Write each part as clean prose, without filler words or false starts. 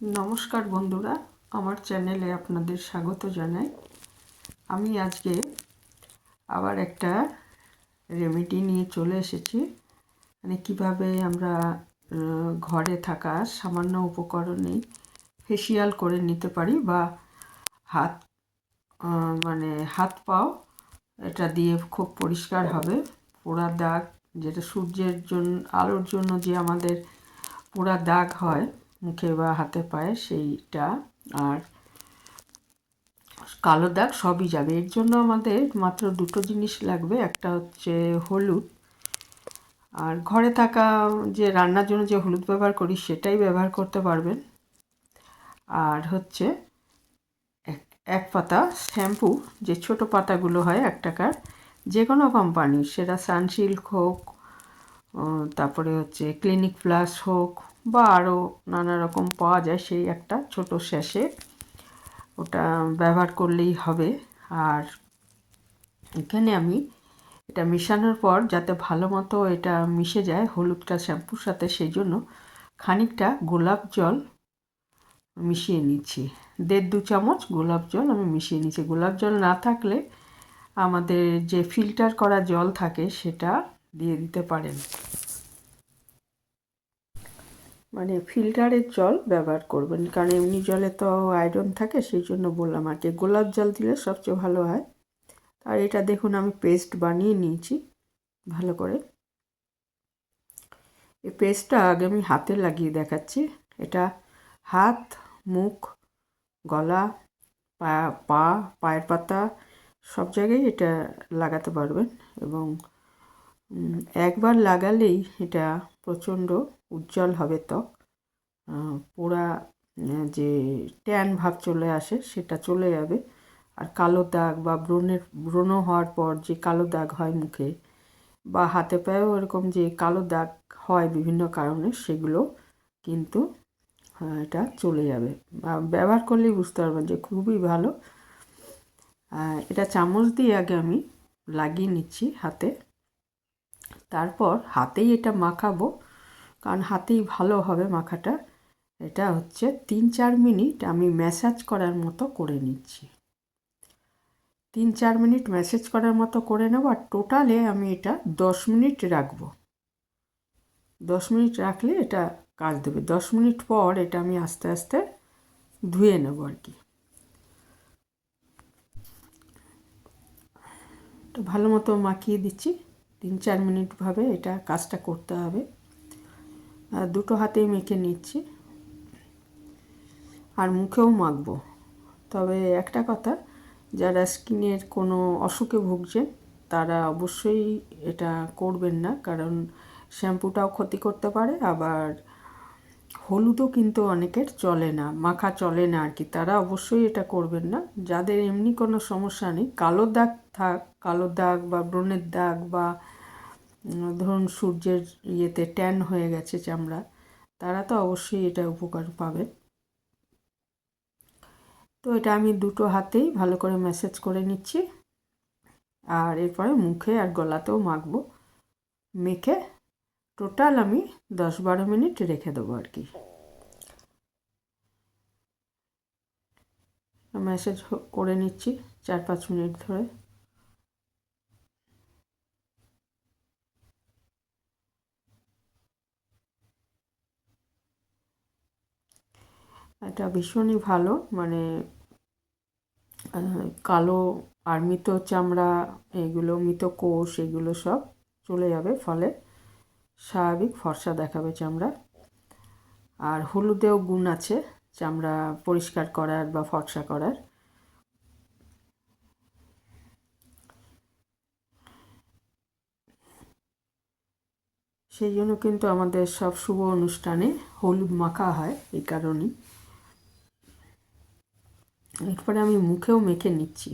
নমস্কার বন্ধুরা, আমার চ্যানেলে আপনাদের স্বাগত জানাই। আমি আজকে আবার একটা রেমেডি নিয়ে চলে এসেছি। মানে কীভাবে আমরা ঘরে থাকা সামান্য উপকরণে ফেসিয়াল করে নিতে পারি, বা হাত মানে হাত পাও এটা দিয়ে খুব পরিষ্কার হবে। পোড়া দাগ, যেটা সূর্যের জন্য আলোর জন্য যে আমাদের পোড়া দাগ হয় মুখে বা হাতে পায়ে, সেইটা আর কালো দাগ সবই যাবে। এর জন্য আমাদের মাত্র দুটো জিনিস লাগবে। একটা হচ্ছে হলুদ, আর ঘরে থাকা যে রান্নার জন্য যে হলুদ ব্যবহার করি সেটাই ব্যবহার করতে পারবেন। আর হচ্ছে এক পাতা শ্যাম্পু, যে ছোট পাতাগুলো হয় 1 টাকার, যে কোনো কোম্পানির, সেটা সানসিল্ক হোক, তারপরে হচ্ছে ক্লিনিক প্লাস হোক, বা আরও নানা রকম পাওয়া যায়, সেই একটা ছোট স্যাশে ওটা ব্যবহার করলেই হবে। আর এখানে আমি এটা মেশানোর পর যাতে ভালো মতো এটা মিশে যায় হলুদটা শ্যাম্পুর সাথে, সেই জন্য খানিকটা গোলাপ জল মিশিয়ে নিচ্ছি। 1.5-2 চামচ গোলাপ জল আমি মিশিয়ে নিচ্ছি। গোলাপ জল না থাকলে আমাদের যে ফিল্টার করা জল থাকে সেটা দিয়ে দিতে পারেন, মানে ফিল্টারের জল ব্যবহার করবেন, কারণ এমনি জলে তো আয়রন থাকে, সেই জন্য বললাম আর কি। গোলাপ জল দিলে সবচেয়ে ভালো হয়। আর এটা দেখুন আমি পেস্ট বানিয়ে নিয়েছি ভালো করে। এই পেস্টটা আগে আমি হাতে লাগিয়ে দেখাচ্ছি। এটা হাত, মুখ, গলা, পায়ের পাতা সব জায়গায় এটা লাগাতে পারবেন। এবং একবার লাগালেই এটা প্রচণ্ড উজ্জ্বল হবে ত্বক। পোড়া যে ট্যান ভাব চলে আসে সেটা চলে যাবে। আর কালো দাগ বা ব্রণ হওয়ার পর যে কালো দাগ হয় মুখে বা হাতে পায়েও এরকম যে কালো দাগ হয় বিভিন্ন কারণে, সেগুলো কিন্তু এটা চলে যাবে। ব্যবহার করলেই বুঝতে পারবেন যে খুবই ভালো। এটা চামচ দিয়ে আগে আমি লাগিয়ে নিচ্ছি হাতে, তারপর হাতেই এটা মাখাবো, কারণ হাতেই ভালো হবে মাখাটা। এটা হচ্ছে 3-4 মিনিট আমি ম্যাসাজ করার মতো করে নিচ্ছি। 3-4 মিনিট ম্যাসাজ করার মতো করে নেব। আর টোটালে আমি এটা 10 মিনিট রাখবো। 10 মিনিট রাখলে এটা কাজ দেবে। 10 মিনিট পর এটা আমি আস্তে আস্তে ধুয়ে নেব আর কি। তো ভালো মতো মাখিয়ে দিচ্ছি। 3-4 মিনিটভাবে এটা কাজটা করতে হবে। আর দুটো হাতেই মেখে নিচ্ছি, আর মুখেও মাখবো। তবে একটা কথা, যারা স্কিনের কোনো অসুখে ভুগছেন তারা অবশ্যই এটা করবেন না, কারণ শ্যাম্পুটাও ক্ষতি করতে পারে। আবার হলুদও কিন্তু অনেকের চলে না, মাখা চলে না আর কি, তারা অবশ্যই এটা করবেন না। যাদের এমনি কোনো সমস্যা নেই, কালো দাগ বা ব্রণের দাগ, বা ধরুন সূর্যের ইয়েতে ট্যান হয়ে গেছে চামড়া, তারা তো অবশ্যই এটা উপকার পাবেন। তো এটা আমি দুটো হাতেই ভালো করে ম্যাসাজ করে নিচ্ছি। আর এরপরে মুখে আর গলাতেও মাখবো। মেখে টোটাল আমি 10-12 মিনিট রেখে দেবো আর কি। ম্যাসাজ করে নিচ্ছি 4-5 মিনিট ধরে। এটা ভীষণই ভালো, মানে কালো আর মৃত চামড়া, এগুলো মৃত কোষ, এগুলো সব চলে যাবে, ফলে স্বাভাবিক ফর্সা দেখাবে চামড়া। আর হলুদেও গুণ আছে চামড়া পরিষ্কার করার বা ফর্সা করার। সেই জন্য কিন্তু আমাদের সব শুভ অনুষ্ঠানে হলুদ মাখা হয় এই কারণেই। এরপরে আমি মুখেও মেখে নিচ্ছি।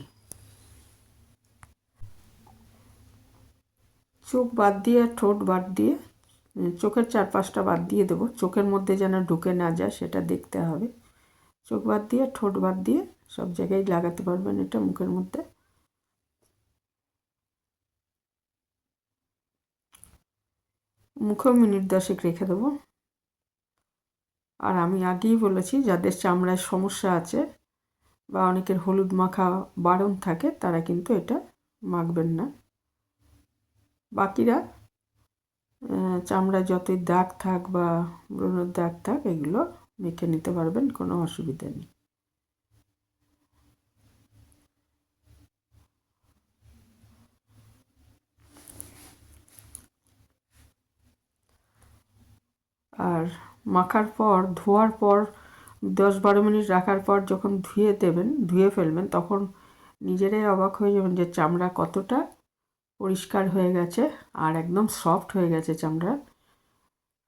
চোখ বাদ দিয়ে, ঠোঁট বাদ দিয়ে, চোখের 4-5টা বাদ দিয়ে দেবো, চোখের মধ্যে যেন ঢুকে না যায় সেটা দেখতে হবে। চোখ বাদ দিয়ে, ঠোঁট বাদ দিয়ে সব জায়গায় লাগাতে পারবেন এটা মুখের মধ্যে। মুখেও মিনিট 10 রেখে দেবো। আর আমি আগেই বলেছি, যাদের চামড়ায় সমস্যা আছে বা অনেকের হলুদ মাখা বারণ থাকে তারা কিন্তু এটা মাখবেন না। বাকিরা চামড়ায় যতই দাগ থাক বা ব্রণের দাগ থাক এগুলো মেখে নিতে পারবেন, কোনো অসুবিধা নেই। আর মাখার পর, ধোয়ার পর 10-12 মিনিট রাখার পর যখন ধুয়ে ফেলবেন, তখন নিজেরাই অবাক হয়ে যাবেন যে চামড়া কতটা পরিষ্কার হয়ে গেছে আর একদম সফট হয়ে গেছে চামড়া।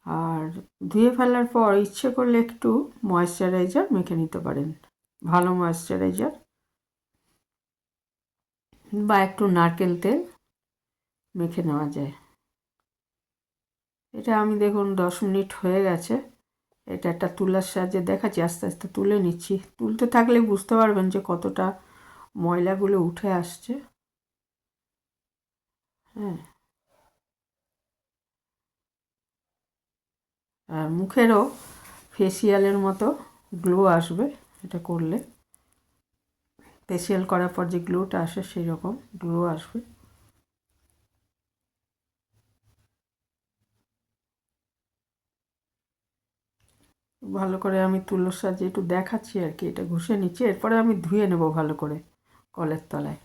আর ধুয়ে ফেলার পর ইচ্ছে করলে একটু ময়েশ্চারাইজার মেখে নিতে পারেন, ভালো ময়েশ্চারাইজার, বা একটু নারকেল তেল মেখে নেওয়া যায়। এটা আমি দেখুন 10 মিনিট হয়ে গেছে। এটা একটা তুলার সাহায্যে দেখাচ্ছি, আস্তে আস্তে তুলে নিচ্ছি। তুলতে থাকলে বুঝতে পারবেন যে কতটা ময়লাগুলো উঠে আসছে। হ্যাঁ, আর মুখেরও ফেসিয়ালের মতো গ্লো আসবে এটা করলে। ফেসিয়াল করার পর যে গ্লোটা আসে সেই রকম গ্লো আসবে। ভালো করে আমি তুলোর সাহায্যে একটু দেখাচ্ছি আর কি, এটা ঘষে নিচ্ছি, এরপরে আমি ধুয়ে নেব ভালো করে কলের তলায়।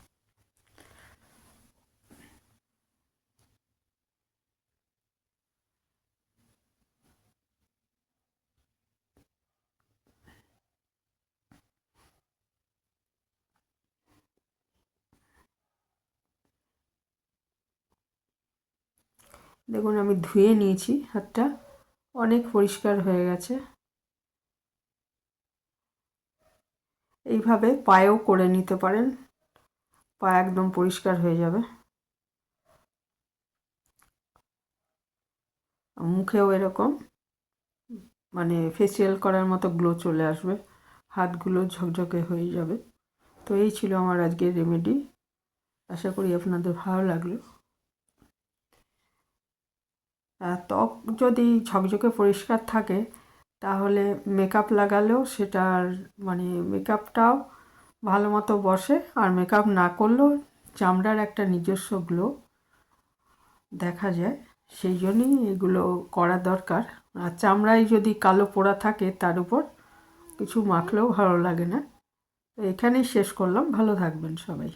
দেখুন আমি ধুয়ে নিয়েছি, হাতটা অনেক পরিষ্কার হয়ে গেছে। এইভাবে পায়েও করে নিতে পারেন, পা একদম পরিষ্কার হয়ে যাবে। মুখেও এরকম মানে ফেসিয়াল করার মতো গ্লো চলে আসবে, হাতগুলো ঝকঝকে হয়ে যাবে। তো এই ছিল আমার আজকের রেমেডি, আশা করি আপনাদের ভালো লাগলো। ত্বক যদি ঝকঝকে পরিষ্কার থাকে তাহলে মেকআপ লাগালেও সেটার মানে মেকআপটাও ভালো মতো বসে, আর মেকআপ না করলেও চামড়ার একটা নিজস্ব গ্লো দেখা যায়। সেই জন্যই এগুলো করা দরকার। আর চামড়ায় যদি কালো পোড়া থাকে তার উপর কিছু মাখলেও ভালো লাগে না। তো এখানেই শেষ করলাম, ভালো থাকবেন সবাই।